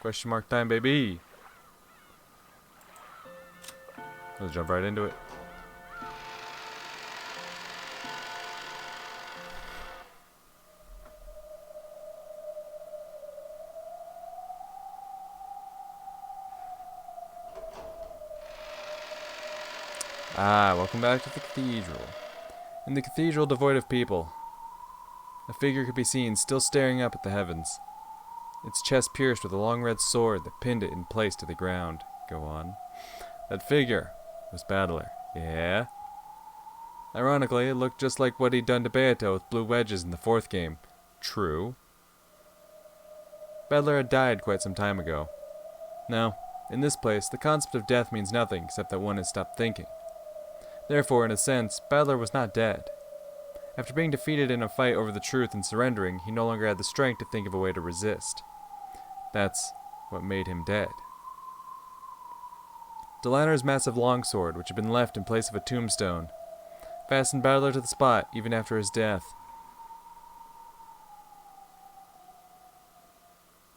Question mark time, baby. Let's jump right into it. Welcome back to the cathedral. In the cathedral devoid of people, a figure could be seen still staring up at the heavens. Its chest pierced with a long red sword that pinned it in place to the ground. Go on. That figure was Battler. Yeah? Ironically, it looked just like what he'd done to Beato with blue wedges in the fourth game. True. Battler had died quite some time ago. Now, in this place, the concept of death means nothing except that one has stopped thinking. Therefore, in a sense, Battler was not dead. After being defeated in a fight over the truth and surrendering, he no longer had the strength to think of a way to resist. That's what made him dead. Delanor's massive longsword, which had been left in place of a tombstone, fastened Battler to the spot even after his death.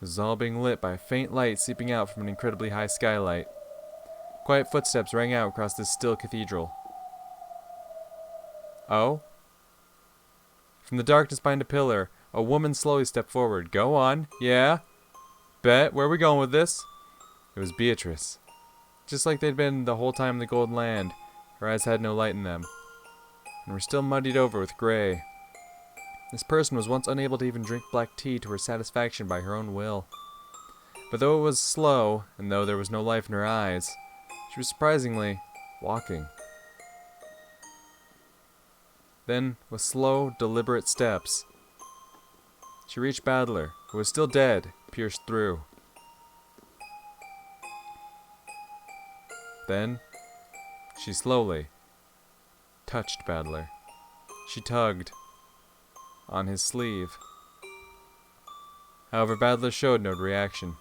This was all being lit by a faint light seeping out from an incredibly high skylight. Quiet footsteps rang out across this still cathedral. Oh? From the darkness behind a pillar, a woman slowly stepped forward. Go on. Yeah? Bet. Where are we going with this? It was Beatrice. Just like they'd been the whole time in the Golden Land, her eyes had no light in them, and were still muddied over with gray. This person was once unable to even drink black tea to her satisfaction by her own will. But though it was slow, and though there was no life in her eyes, she was surprisingly walking. Then, with slow, deliberate steps, she reached Battler, who was still dead, pierced through. Then, she slowly touched Battler. She tugged on his sleeve. However, Battler showed no reaction.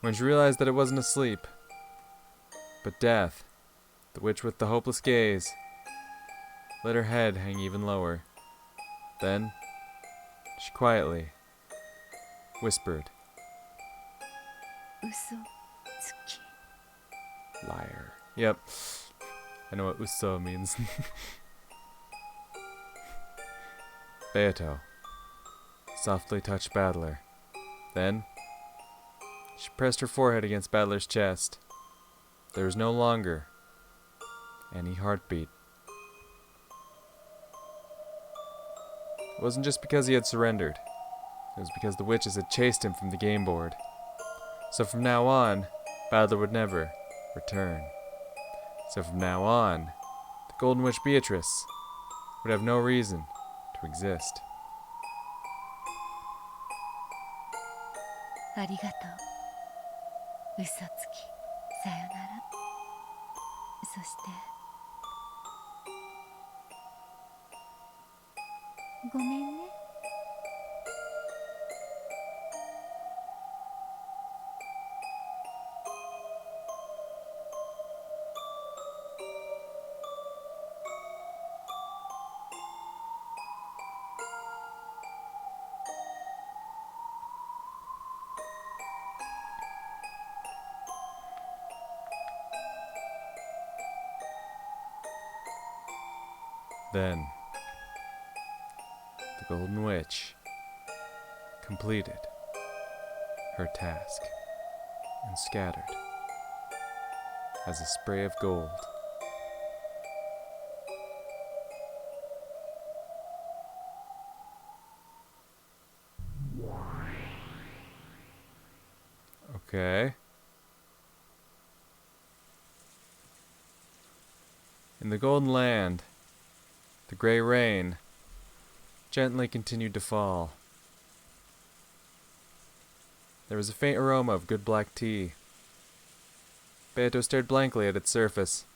When she realized that it wasn't asleep, but death, the witch with the hopeless gaze let her head hang even lower. Then, she quietly whispered, "Uso-tsuki." Liar. Yep. I know what uso means. Beato softly touched Battler. Then, she pressed her forehead against Battler's chest. There was no longer any heartbeat. It wasn't just because he had surrendered. It was because the witches had chased him from the game board. So from now on, Battler would never return. So from now on, the Golden Witch Beatrice would have no reason to exist. ありがとう。嘘つき。さよなら。そして、ごめんね。Then, the Golden Witch completed her task and scattered as a spray of gold. Okay. In the Golden Land, the gray rain gently continued to fall. There was a faint aroma of good black tea. Beato stared blankly at its surface.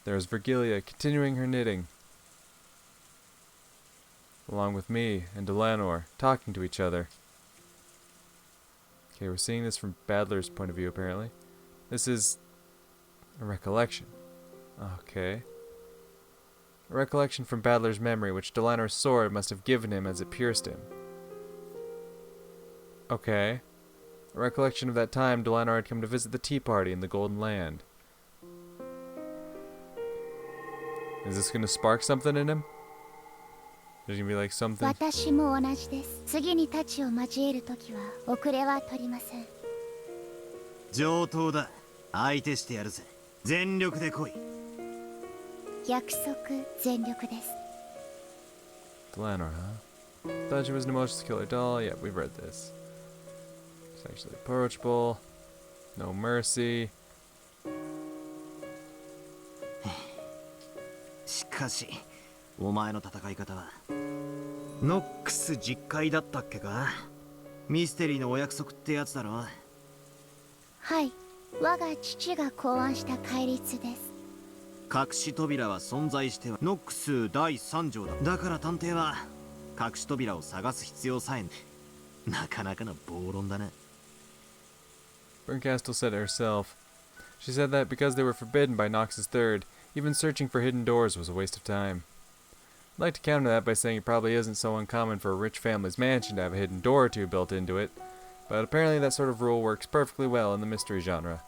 There was Virgilia continuing her knitting, along with me and Delanor talking to each other. Okay, we're seeing this from Battler's point of view, apparently. This is a recollection. Okay. A recollection from Battler's memory, which Delanor's sword must have given him as it pierced him. Okay. A recollection of that time Delanor had come to visit the tea party in the Golden Land. Is this going to spark something in him? There's going to be like something? 私も同じです。次に太刀を交えるときは遅れは取りません。上等だ。相手してやるぜ。全力で来い。約束全力です。Delanor, huh? Thought she was an emotionless killer doll. Yeah, we've read this. Sexually approachable. No mercy. しかし、お前の戦い方はノックス実会だったっけか？ミステリーのお約束ってやつだろ？はい、我が父が考案した戒律です。隠し扉は存在してはノックス第3条だ。だから探偵は隠し扉を探す必要さえなかなかの暴論だな。Bernkastel said it herself. She said that because they were forbidden by Nox's third, even searching for hidden doors was a waste of time. I'd like to counter that by saying it probably isn't so uncommon for a rich family's mansion to have a hidden door or two built into it, but apparently that sort of rule works perfectly well in the mystery genre.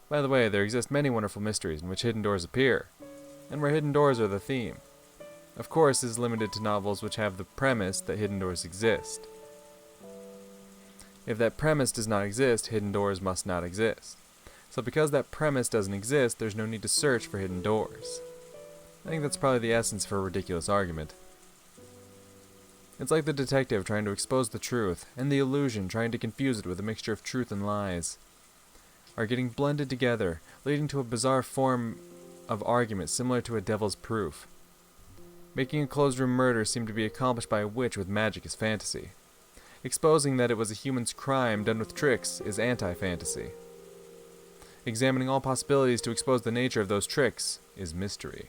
By the way, there exist many wonderful mysteries in which hidden doors appear, and where hidden doors are the theme. Of course, this is limited to novels which have the premise that hidden doors exist. If that premise does not exist, hidden doors must not exist. So because that premise doesn't exist, there's no need to search for hidden doors. I think that's probably the essence of her ridiculous argument. It's like the detective trying to expose the truth, and the illusion trying to confuse it with a mixture of truth and lies, are getting blended together, leading to a bizarre form of argument similar to a devil's proof. Making a closed-room murder seem to be accomplished by a witch with magic is fantasy. Exposing that it was a human's crime done with tricks is anti-fantasy. Examining all possibilities to expose the nature of those tricks is mystery.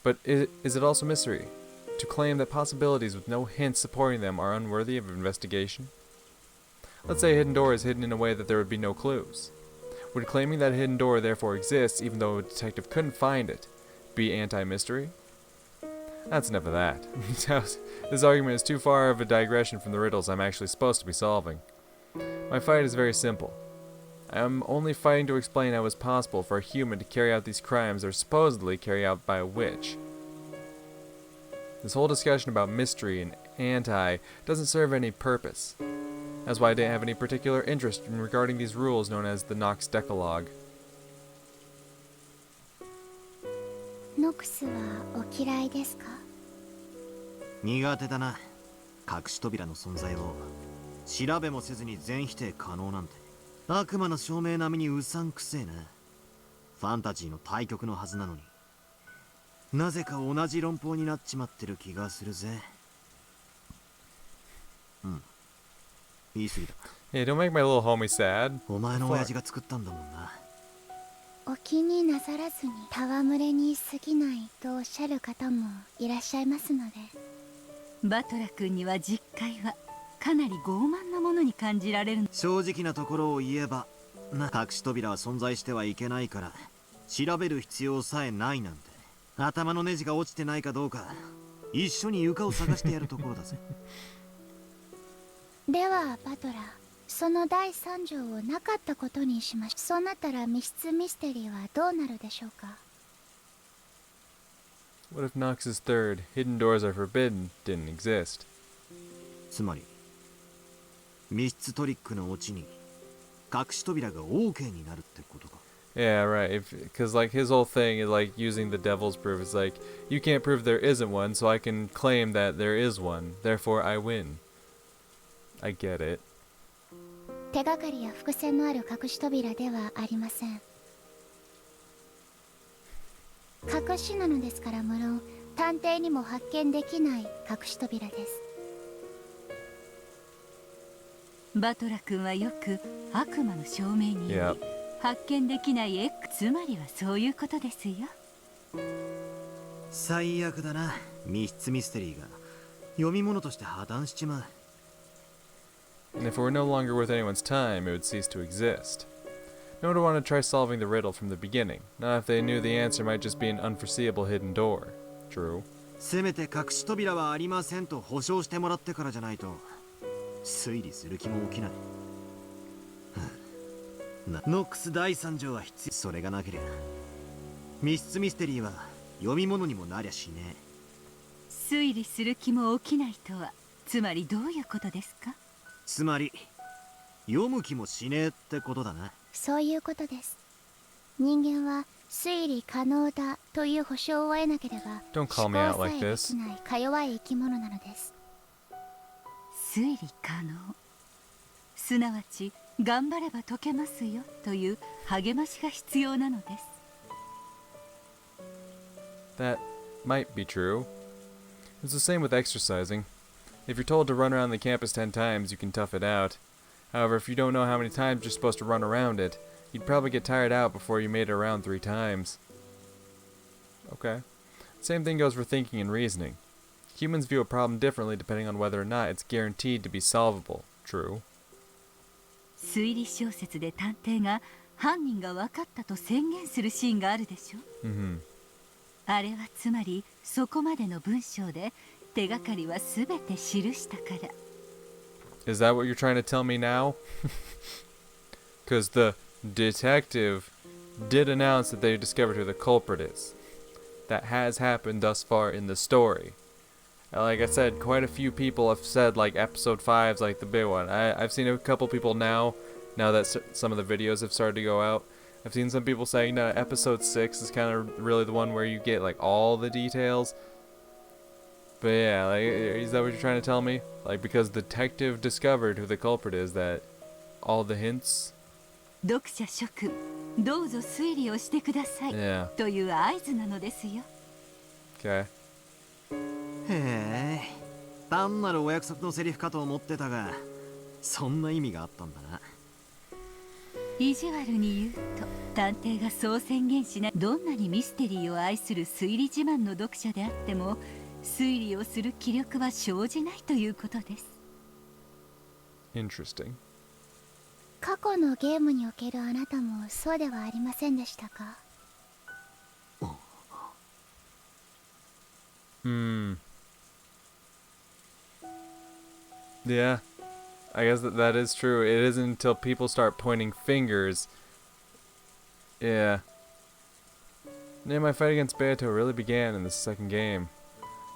But is it also mystery to claim that possibilities with no hints supporting them are unworthy of investigation? Let's say a hidden door is hidden in a way that there would be no clues. Would claiming that a hidden door therefore exists even though a detective couldn't find it be anti-mystery? That's enough of that. This argument is too far of a digression from the riddles I'm actually supposed to be solving. My fight is very simple. I am only fighting to explain how it was possible for a human to carry out these crimes that are supposedly carried out by a witch. This whole discussion about mystery and anti doesn't serve any purpose. That's why I didn't have any particular interest in regarding these rules known as the Nox Decalogue. ノクスはお嫌いですか？苦手だな。隠し扉の存在を調べもせずに全否定可能なんて悪魔の証明並みにうさんくせえな。ファンタジーの対極のはずなのになぜか同じ論法になっちまってる気がするぜ。言い過ぎだ。Hey, don't make my little homie sad. お前の親父が作ったんだもんな。お気になさらずに戯れに過ぎないとおっしゃる方もいらっしゃいますので。バトラ君には実会はかなり傲慢なものに感じられる。正直なところを言えば隠し扉は存在してはいけないから調べる必要さえないなんて頭のネジが落ちてないかどうか一緒に床を探してやるところだぜ。ではバトラー、その第3条をなかったことにしましょう。そうなったら密室ミステリーはどうなるでしょうか？ What if Nox's third, hidden doors are forbidden, didn't exist? つまり密室トリックのオチに隠し扉が OK になるってことか。 Yeah, right. Because like his whole thing is like using the devil's proof. It's like you can't prove there isn't one, so I can claim that there is one. Therefore, I win. I get it. 手がかりや伏線のある隠し扉ではありません。隠しなのですから無論探偵にも発見できない隠し扉です。バトラ君はよく悪魔の証明により発見できない X、 つまりはそういうことですよ。最悪だな。密室ミステリーが読み物として破綻しちまう。 And if it were no longer worth anyone's time, it would cease to exist. No one would want to try solving the riddle from the beginning, not if they knew the answer might just be an unforeseeable hidden door. True. せめて隠し扉はありませんと保証してもらってからじゃないと推理する気も起きない。ノックス第3条は必要。それがなけりゃ密室ミステリーは読み物にもなりゃしねえ。推理する気も起きないとはつまりどういうことですか？つまり読む気もしねえってことだな。そういうことです。人間は推理可能だという保証を得なければ Don't 思 call 考 me out さ like えで this. きないか弱い生き物なのです。推理可能、すなわち頑張れば解けますよという励ましが必要なのです。That might be true. It's the same with exercising. If you're told to run around the campus 10 times, you can tough it out. However, if you don't know how many times you're supposed to run around it, you'd probably get tired out before you made it around 3 times. Okay. Same thing goes for thinking and reasoning. Humans view a problem differently depending on whether or not it's guaranteed to be solvable. True. 推理小説で探偵が犯人が分かったと宣言するシーンがあるでしょ。Mm-hmm. あれはつまりそこまでの文章で手がかりは全て記したから。Is that what you're trying to tell me now? Because the detective did announce that they discovered who the culprit is. That has happened thus far in the story. And like I said, quite a few people have said like episode 5's like the big one. I've seen a couple people now that some of the videos have started to go out. I've seen some people saying that episode 6 is kind of really the one where you get like all the details. But yeah, like, is that what you're trying to tell me? Like, because the detective discovered who the culprit is, that all the hints? 読者諸君、どうぞ推理をしてください Yeah. という合図なのですよ。Okay. へえ、単なるお約束のセリフかと思ってたが、そんな意味があったんだな。意地悪に言うと、探偵がそう宣言しない。どんなにミステリーを愛する推理自慢の読者であっても、推理をする気力は生じないということです。Interesting. 過去のゲームにおけるあなたもそうではありませんでしたか？ Yeah. I guess that is true. It isn't until people start pointing fingers. Yeah. Yeah, my fight against Beato really began in the second game.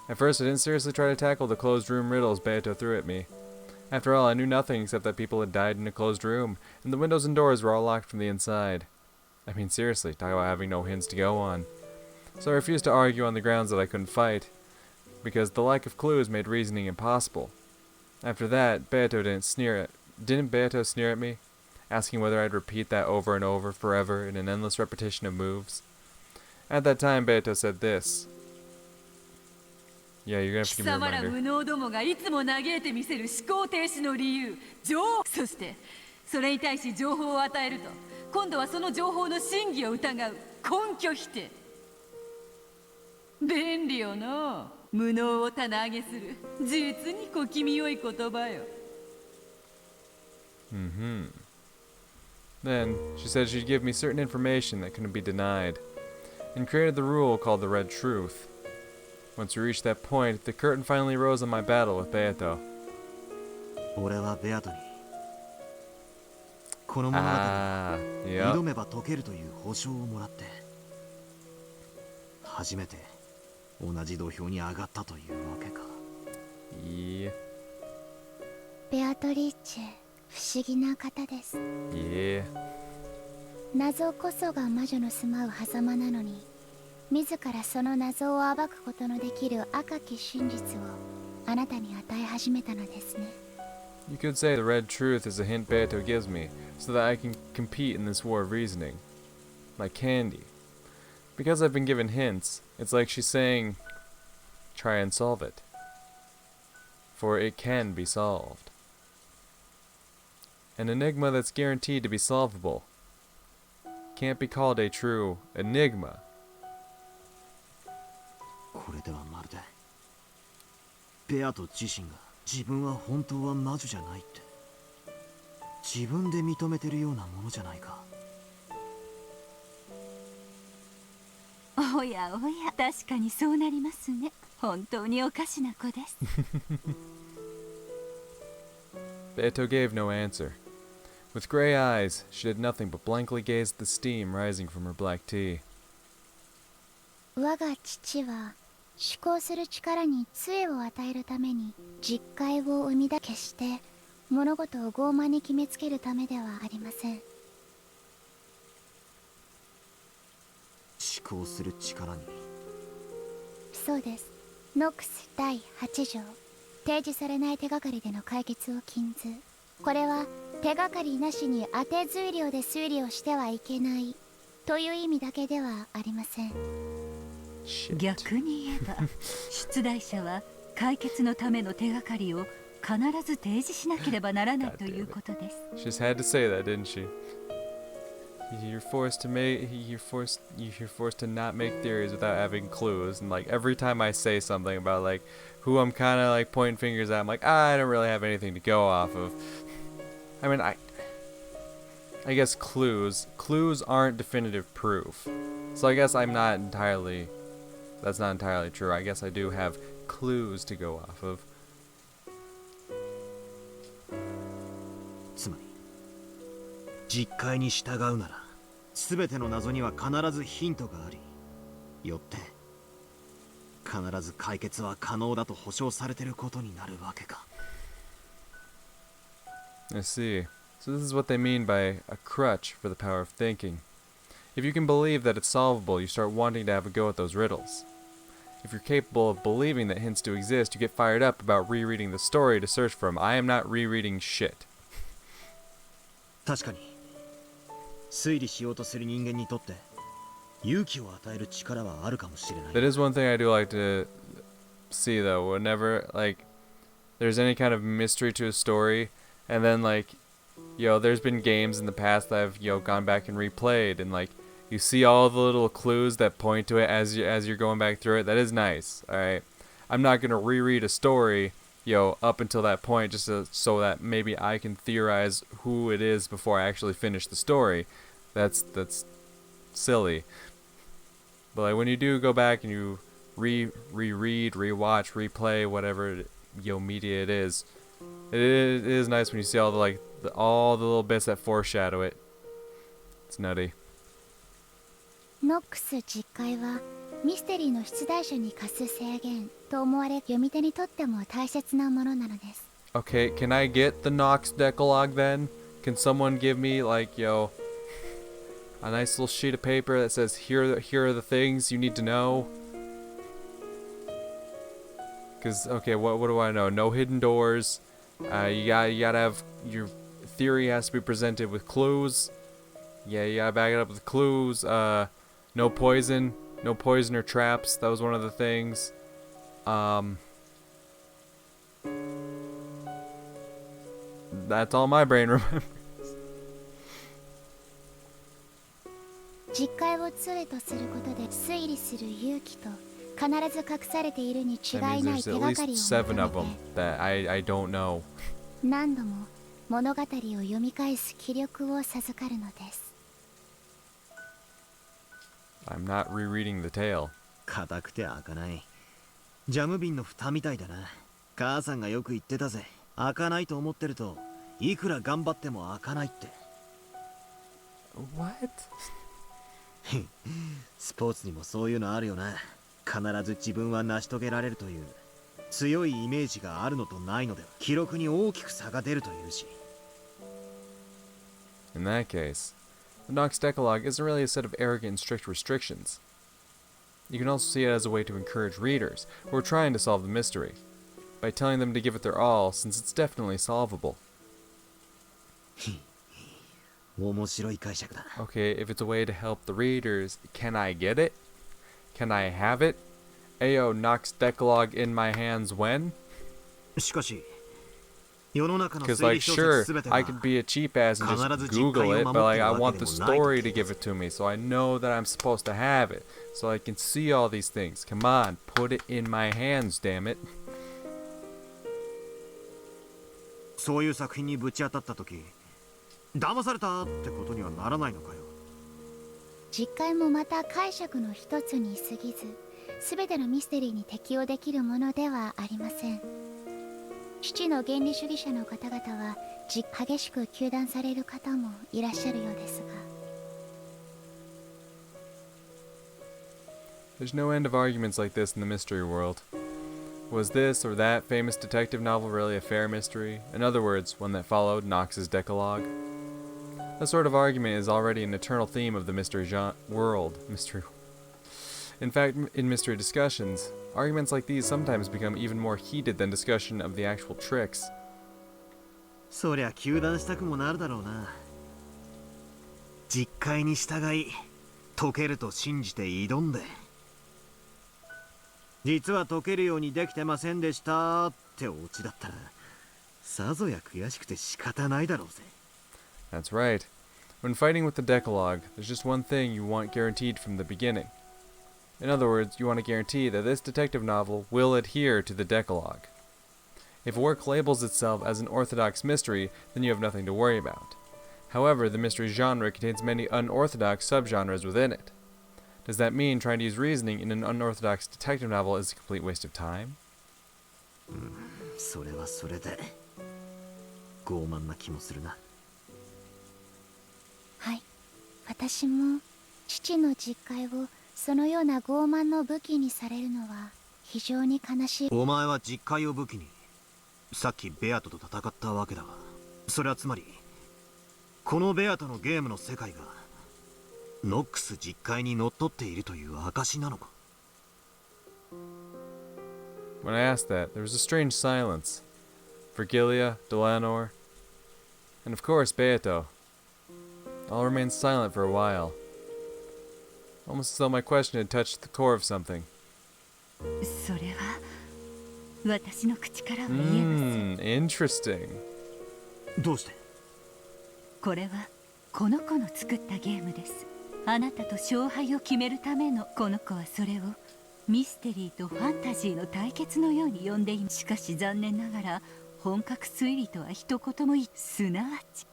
At first, I didn't seriously try to tackle the closed room riddles Beato threw at me. After all, I knew nothing except that people had died in a closed room, and the windows and doors were all locked from the inside. I mean, seriously, talk about having no hints to go on. So I refused to argue on the grounds that I couldn't fight, because the lack of clues made reasoning impossible. After that, didn't Beato sneer at me, asking whether I'd repeat that over and over forever in an endless repetition of moves? At that time, Beato said this. Yeah, you're gonna have to give me a 貴様ら reminder. 無能どもがいつも嘆いてみせる思考停止の理由、情報。そしてそれに対し情報を与えると、今度はその情報の真偽を疑う根拠否定。便利よな。無能を棚上げする実に小気味よい言葉よ。 Then, she said she'd give me certain information that couldn't be denied, and created the rule called the Red Truth. Once we reached that point, the curtain finally rose on my battle with Beato. 俺はベアトにこの物語を Yep. 挑めば解けるという保証をもらって初めて同じ土俵に上がったというわけか。Yeah. ベアトリーチェ、不思議な方です。 Yeah. 謎こそが魔女の住まう狭間なのに、自らその謎を暴くことのできる赤き真実をあなたに与え始めたのですね。 You could say the red truth is a hint Beato gives me, so that I can compete in this war of reasoning. Like candy. Because I've been given hints, it's like she's saying, try and solve it. For it can be solved. An enigma that's guaranteed to be solvable can't be called a true enigma. これではまるでベアト自身が自分は本当は魔女じゃないって自分で認めてるようなものじゃないか。おやおや、確かにそうなりますね。本当におかしな子です。Beato gave no answer. With gray eyes, she did nothing but blankly gaze at the steam rising from her black tea. 我が父は思考する力に杖を与えるために実戒を生み出決して物事を傲慢に決めつけるためではありません。思考する力に。そうです。ノックス第8条、提示されない手がかりでの解決を禁ず。これは手がかりなしに当て推理で推理をしてはいけないという意味だけではありません。Shit. 逆に言えば出題者は解決のための手がかりを必ず提示しなければならないということです。 She just had to say that, didn't she? You're forced to not make theories without having clues, and like every time I say something about like who I'm kind of like pointing fingers at, I'm like, I don't really have anything to go off of. I mean, I guess clues aren't definitive proof, so I guess that's not entirely true. I guess I do have clues to go off of. つまり実戒に従うなら全ての謎には必ずヒントがあり、よって必ず解決は可能だと保証されていることになるわけか。 I see. So this is what they mean by a crutch for the power of thinking. If you can believe that it's solvable, you start wanting to have a go at those riddles. If you're capable of believing that hints do exist, you get fired up about rereading the story to search for them. I am not rereading shit. 確かに推理しようとする人間にとって勇気を与える力はあるかもしれない。 That is one thing I do like to see though. Whenever like there's any kind of mystery to a story, and then like, there's been games in the past that I've gone back and replayed, and like you see all the little clues that point to it as you're going back through it. That is nice. All right, I'm not gonna reread a story up until that point just so that maybe I can theorize who it is before I actually finish the story. That's silly. But like when you do go back and you reread, rewatch, replay whatever media it is nice when you see all the all the little bits that foreshadow it. It's nutty. ノックス実戒はミステリーの出題者に課す制限と思われ、読み手にとっても大切なものなのです。 Okay, can I get the Nox Decalogue then? Can someone give me like a nice little sheet of paper that says here are the things you need to know? Cause okay, what do I know? No hidden doors. You gotta have your theory has to be presented with clues. Yeah, you gotta back it up with clues. No poison or traps. That was one of the things. That's all my brain remembers. 実戒を杖とすることで推理する勇気と必ず隠されているに違 That い means ない there's 手 at がかりを least 7 of 求 them めて that I don't know. 何度も物語を読み返す気力を授かるのです。 I'm not rereading the tale. 硬くて開かない。ジャム瓶の蓋みたいだな。母さんがよく言ってたぜ。開かないと思ってるといくら頑張っても開かないって。 What? スポーツにもそういうのあるよな。必ず自分は成し遂げられるという強いイメージがあるのとないのでは記録に大きく差が出るというし。 In that case, the Nox Decalogue isn't really a set of arrogant and strict restrictions. You can also see it as a way to encourage readers who are trying to solve the mystery, by telling them to give it their all since it's definitely solvable. 面白い解釈だ。 Okay, if it's a way to help the readers, can I get it? Can I have it? Ayo, Nox Decalogue in my hands when? しかし世の中の Because 推 like 理小 sure, 説すべて I は could be a cheap ass and just Google it, but like I want the story to give it to me, so I know that I'm supposed to have it, so I can see all these things. Come on, put it in my hands, damn it. そういう作品にぶち当たった時騙されたってことにはならないのかよ。実戒もまた解釈の一つに過ぎず、すべてのミステリーに適用できるものではありません。父の原理主義者の方々は激しく糾弾される方もいらっしゃるようですが。 There's no end of arguments like this in the mystery world. Was this or that famous detective novel really a fair mystery? In other words, one that followed Knox's Decalogue? That sort of argument is already an eternal theme of the mystery world. In fact, in mystery discussions, arguments like these sometimes become even more heated than discussion of the actual tricks. そりゃ糾弾したくもなるだろうな。実戒に従い解けると信じて挑んで、実は解けるようにできてませんでしたってオチだったらさぞや悔しくて仕方ないだろうぜ。 That's right. When fighting with the Decalogue, there's just one thing you want guaranteed from the beginning. In other words, you want to guarantee that this detective novel will adhere to the Decalogue. If a work labels itself as an orthodox mystery, then you have nothing to worry about. However, the mystery genre contains many unorthodox subgenres within it. Does that mean trying to use reasoning in an unorthodox detective novel is a complete waste of time? それはそれで傲慢な気もするな。はい、私も父の実戒をそのような傲慢の武器にされるのは非常に悲しい。お前は実戒を武器にさっきベアトと戦ったわけだが、それはつまりこのベアトのゲームの世界がノックス実戒にのっとっているという証なのか。 When I asked that, there was a strange silence. Virgilia, Delanor, and of course Beato. All remained silent for a while. Almost as though my question had touched the core of something. それは私の口からは言えません。 Interesting. どうして？これはこの子の作ったゲームです。あなたと勝敗を決めるための。この子はそれをミステリーとファンタジーの対決のように呼んでいます。しかし残念ながら本格推理とは一言もすなわち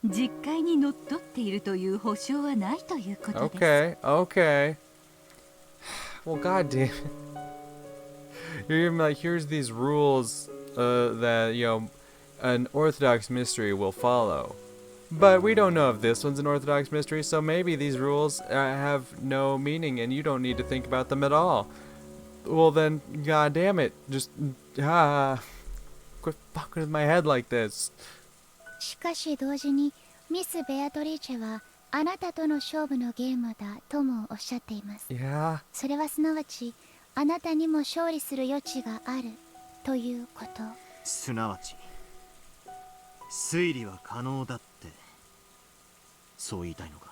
実戒にのっとっているという保証はないということです。 Okay, okay. Well, goddamn it. You're even like, here's these rules that, you know, an orthodox mystery will follow. But we don't know if this one's an orthodox mystery, so maybe these rules have no meaning and you don't need to think about them at all. Well then, goddamn it, just, quit fucking with my head like this. しかし同時にミス・ベアトリーチェはあなたとの勝負のゲームだともおっしゃっています。 Yeah. それはすなわちあなたにも勝利する余地があるということ。すなわち推理は可能だってそう言いたいのか。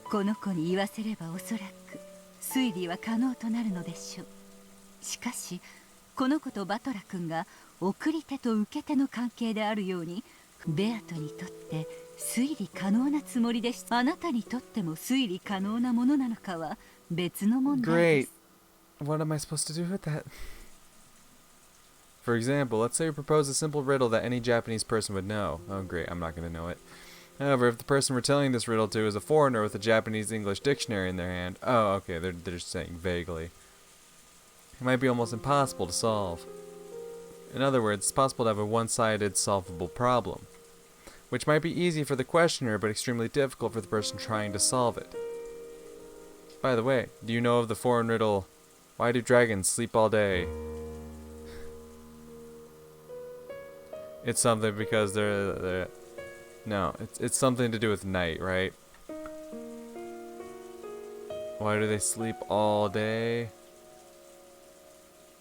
この子に言わせればおそらく推理は可能となるのでしょう。しかしこの子とバトラ君が送り手と受け手の関係であるように、ベアトにとって推理可能なつもりでした。あなたにとっても推理可能なものなのかは別の問題で Great. す。 What am I supposed to do with that? For example, let's say we propose a simple riddle that any Japanese person would know. Oh great, I'm not going to know it. However, if the person we're telling this riddle to is a foreigner with a Japanese-English dictionary in their hand, oh okay, they're just saying vaguely. It might be almost impossible to solve. In other words, it's possible to have a one-sided solvable problem, which might be easy for the questioner but extremely difficult for the person trying to solve it. By the way, do you know of the foreign riddle, why do dragons sleep all day? It's something because they're no, it's something to do with night, right? Why do they sleep all day?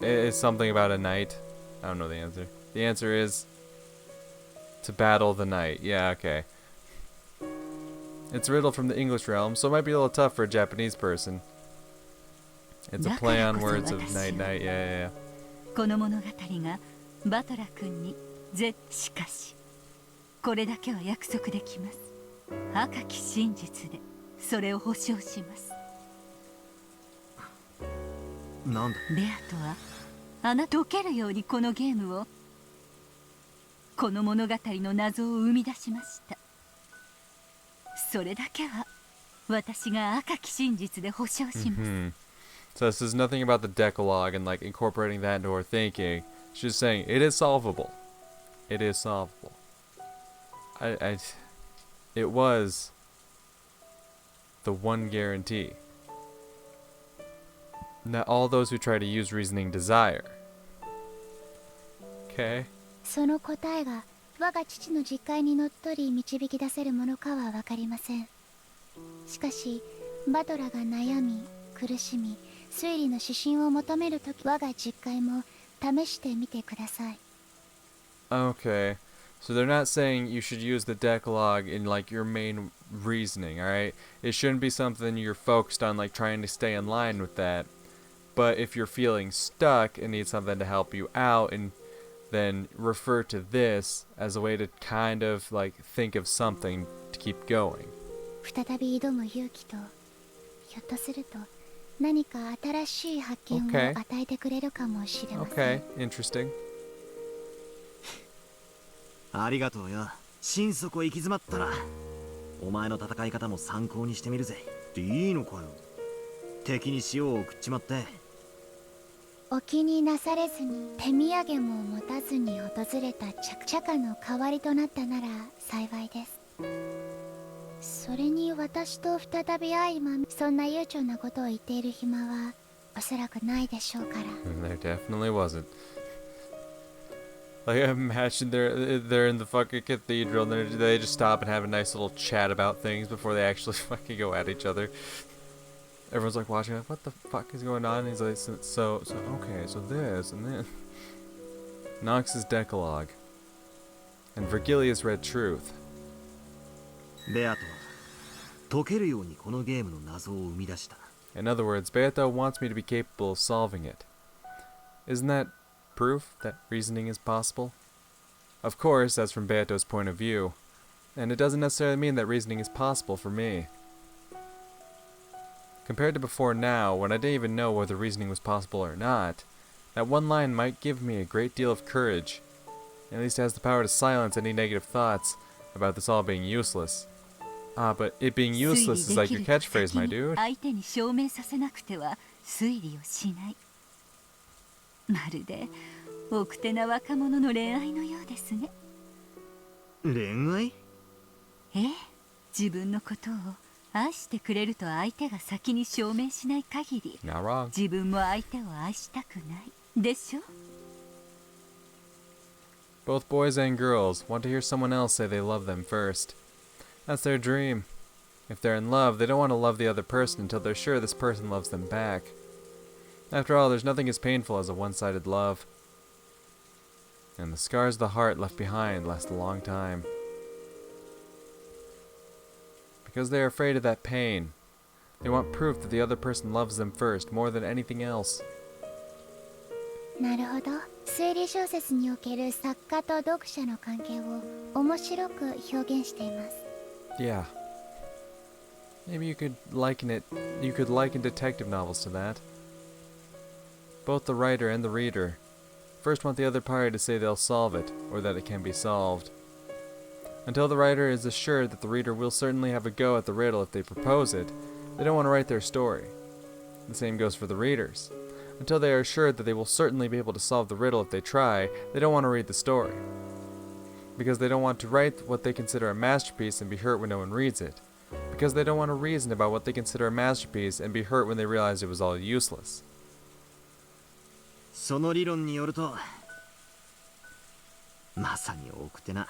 It's something about a night. I don't know the answer. The answer is to battle the night. Yeah, okay. It's a riddle from the English realm, so it might be a little tough for a Japanese person. It's a play on words of night, night. Yeah. この物語がバトラ君にしかしこれだけは約束できます。赤き真実でそれを保証します。なんだ。ベアトはあなた解けるようにこのゲームを、この物語の謎を生み出しました。それだけは私が赤き真実で保証します。So this is nothing about the Decalogue and like incorporating that into our thinking. She's just saying it is solvable. It is solvable. It was the one guarantee. Now all those who try to use reasoning desire. Okay. その答えが我が父の実戒にのっとり導き出せるものかは分かりません。しかしバトラが悩み苦しみ推理の指針を求めるとき、我が実戒も試してみてください。 Okay. So they're not saying you should use the Decalogue in like your main reasoning, alright? It shouldn't be something you're focused on like trying to stay in line with that. But if you're feeling stuck and need something to help you out, and then refer to this as a way to kind of like think of something to keep going. 再び挑む勇気と、ひょっとすると何か新しい発見を Okay. 与えてくれるかもしれません。 Okay, interesting. ありがとうよ。心底行き詰まったらお前の戦い方も参考にしてみるぜ。いいのかよ。敵に塩を送っちまって。お気になされずに手土産も持たずに訪れた茶化の代わりとなったなら幸いです。それに私と再び相まみ、そんな悠長なことを言っている暇はおそらくないでしょうから。 There definitely wasn't. Like imagine they're in the fucking cathedral and they just stop and have a nice little chat about things before they actually fucking go at each other. Everyone's like watching, like, what the fuck is going on? And he's like, so okay, so this and then Nox's Decalogue and Virgilia's Red Truth. ベアトは解けるようにこのゲームの謎を生み出した。 In other words, Beato wants me to be capable of solving it. Isn't that proof that reasoning is possible? Of course, that's from Beato's point of view, and it doesn't necessarily mean that reasoning is possible for me. Compared to before now, when I didn't even know whether reasoning was possible or not, that one line might give me a great deal of courage. At least it has the power to silence any negative thoughts about this all being useless. Ah, but it being useless is like your catchphrase, my dude. 相手に証明させなくては推理をしない。まるで奥手な若者の恋愛のようですね。恋愛？ええ、自分のことを愛してくれると相手が先に証明しない限り、 Not wrong. 自分も相手を愛したくないでしょ。 Both boys and girls want to hear someone else say they love them first. That's their dream. If they're in love, they don't want to love the other person until they're sure this person loves them back. After all, there's nothing as painful as a one-sided love. And the scars of the heart left behind last a long time. Because they are afraid of that pain, they want proof that the other person loves them first more than anything else. なるほど。推理小説における作家と読者の関係を面白く表現しています。 Yeah. Maybe you could liken detective novels to that. Both the writer and the reader first want the other party to say they'll solve it, or that it can be solved. Until the writer is assured that the reader will certainly have a go at the riddle if they propose it, they don't want to write their story. The same goes for the readers. Until they are assured that they will certainly be able to solve the riddle if they try, they don't want to read the story. Because they don't want to write what they consider a masterpiece and be hurt when no one reads it. Because they don't want to reason about what they consider a masterpiece and be hurt when they realize it was all useless. その理論によると、まさに奥手な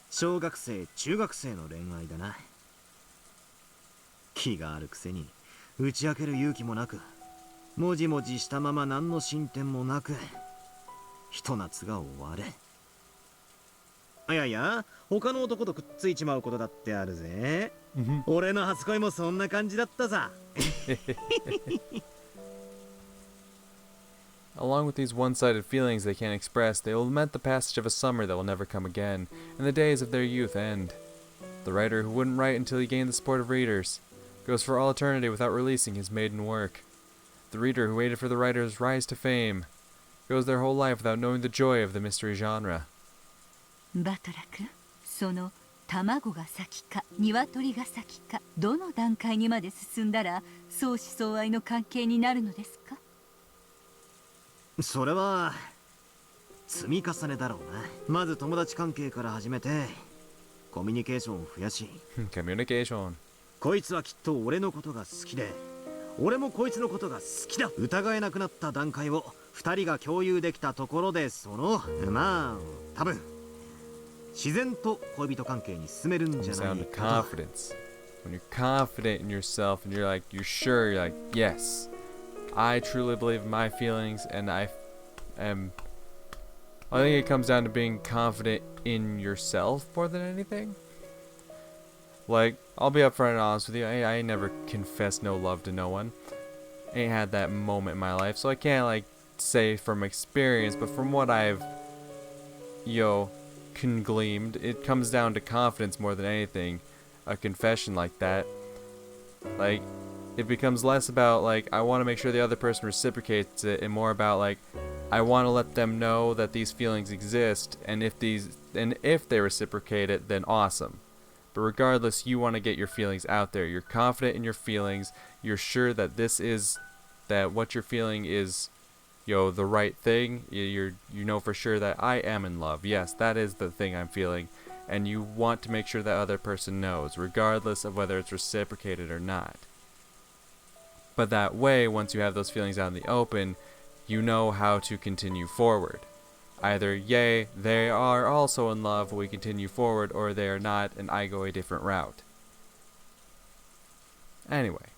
小学生中学生の恋愛だな。気があるくせに打ち明ける勇気もなく、もじもじしたまま何の進展もなく、ひと夏が終わる。いやいや、他の男とくっついちまうことだってあるぜ。俺の初恋もそんな感じだったさ。Along with these one-sided feelings they can't express, they will lament the passage of a summer that will never come again, and the days of their youth end. The writer who wouldn't write until he gained the support of readers goes for all eternity without releasing his maiden work. The reader who waited for the writer's rise to fame goes their whole life without knowing the joy of the mystery genre. バトラ君、その卵が先か鶏が先か、どの段階にまで進んだら相思相愛の関係になるのですか？それは積み重ねだろうな。まず友達関係から始めてコミュニケーションを増やし、Communication. こいつはきっと俺のことが好きで俺もこいつのことが好きだ、疑えなくなった段階を2人が共有できたところで、まあ多分自然と恋人関係に進めるんじゃ Comes ない down to かと。 confidence. When you're confident in yourself and you're sure, you're like, yes, I truly believe in my feelings, and I think it comes down to being confident in yourself more than anything. Like, I'll be upfront and honest with you, I never confessed no love to no one. Ain't had that moment in my life, so I can't say from experience, but from what I've congleamed, it comes down to confidence more than anything. A confession like that, it becomes less about I want to make sure the other person reciprocates it, and more about I want to let them know that these feelings exist, and if they reciprocate it, then awesome. But regardless, you want to get your feelings out there. You're confident in your feelings. You're sure that what you're feeling is the right thing. You know for sure that I am in love. Yes, that is the thing I'm feeling, and you want to make sure that other person knows, regardless of whether it's reciprocated or not. But that way, once you have those feelings out in the open, you know how to continue forward. Either, yay, they are also in love, we continue forward, or they are not, and I go a different route. Anyway.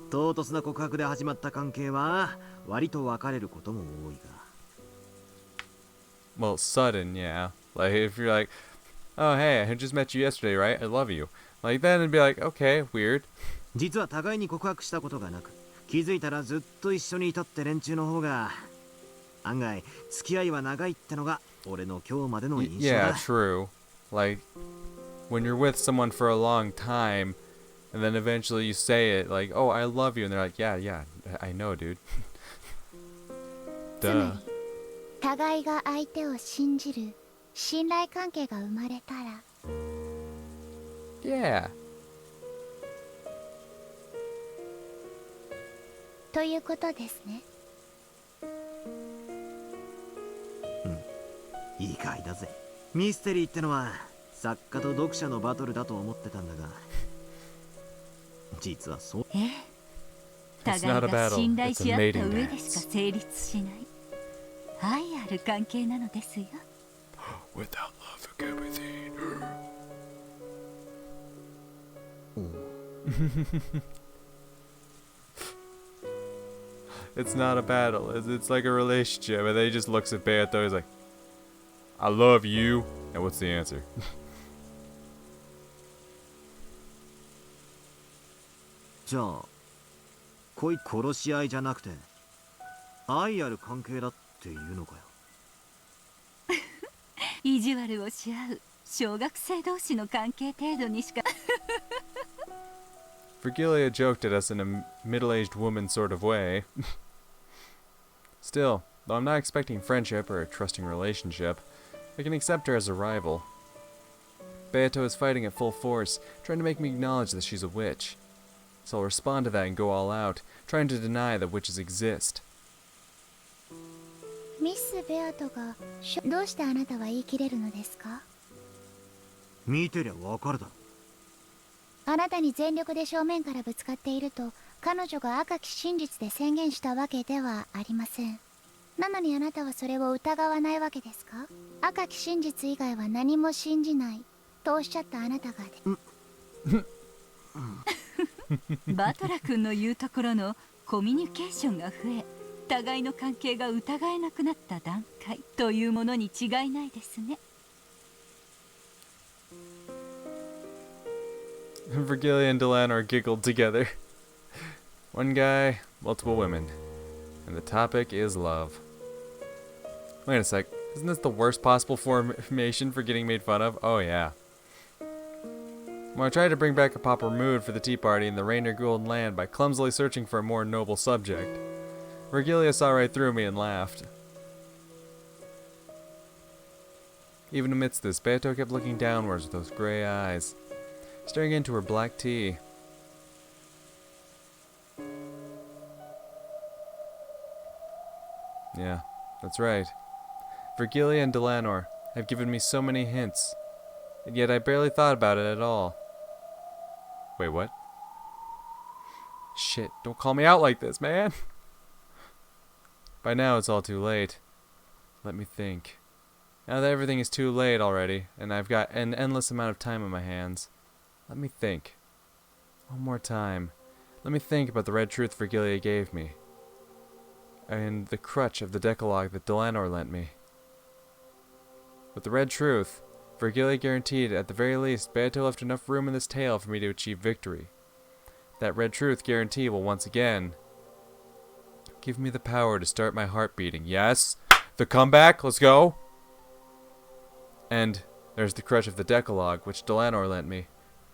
唐突な告白で始まった関係は割と別れることも多いが。 Well, sudden, yeah. If you're oh hey, I just met you yesterday, right? I love you. Then it'd be okay, weird. 実は互いに告白したことがなく、気づいたらずっと一緒にいたって連中の方が案外付き合いは長いってのが俺の今日までの印象だ。 Yeah, true. When you're with someone for a long time, and then eventually you say it, oh, I love you, and they're yeah, I know, dude. つま Duh. り互いが相手を信じる信頼関係が生まれたら Yeah. ということですね。意外だぜ。ミステリーってのは作家と読者のバトルだと思ってたんだが、実はそう。互いが信頼し合った上でしか成立しない愛ある関係なのですよ。 Without love, it could be seen. It's not a battle. It's like a relationship, and then he just looks at Beato. He's like, "I love you." And what's the answer? じゃあ恋殺し合いじゃなくて愛ある関係だっていうのかよ。意地悪をし合う小学生同士の関係程度にしか。 Virgilia joked at us in a middle-aged woman sort of way. Still, though I'm not expecting friendship or a trusting relationship, I can accept her as a rival. Beato is fighting at full force, trying to make me acknowledge that she's a witch. So I'll respond to that and go all out, trying to deny that witches exist. ミス・ベアトがどうしてあなたは言い切れるのですか？見てりゃわかるだろ。あなたに全力で正面からぶつかっていると彼女が赤き真実で宣言したわけではありません。なのにあなたはそれを疑わないわけですか？赤き真実以外は何も信じないとおっしゃったあなたがバトラ君の言うところのコミュニケーションが増え、互いの関係が疑えなくなった段階というものに違いないですね。 Virgilia and Delanor giggled together. One guy, multiple women. And the topic is love. Wait a sec. Isn't this the worst possible formation for getting made fun of? Oh, yeah. Well, I tried to bring back a proper mood for the tea party in the Rainier Gould land by clumsily searching for a more noble subject. Virgilia saw right through me and laughed. Even amidst this, Beato kept looking downwards with those grey eyes, staring into her black tea. Yeah, that's right. Virgilia and Delanor have given me so many hints, and yet I barely thought about it at all. Wait, what? Shit, don't call me out like this, man! By now it's all too late. Let me think. Now that everything is too late already, and I've got an endless amount of time on my hands, let me think. One more time. Let me think about the red truth Virgilia gave me, and the crutch of the Decalogue that Delanor lent me. With the red truth, Virgilia guaranteed at the very least Beato left enough room in this tale for me to achieve victory. That red truth guarantee will once again give me the power to start my heart beating. Yes, the comeback, let's go! And there's the crutch of the Decalogue, which Delanor lent me.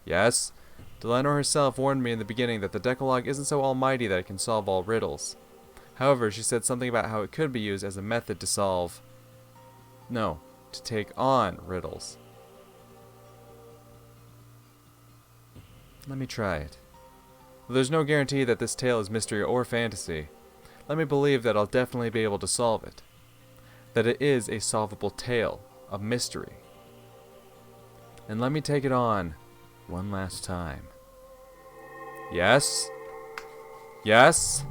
Yes, Delanor herself warned me in the beginning that the Decalogue isn't so almighty that it can solve all riddles. However, she said something about how it could be used as a method to solve... No, to take on riddles. Let me try it. Though there's no guarantee that this tale is mystery or fantasy, let me believe that I'll definitely be able to solve it. That it is a solvable tale, a mystery. And let me take it on one last time. Yes? Yes?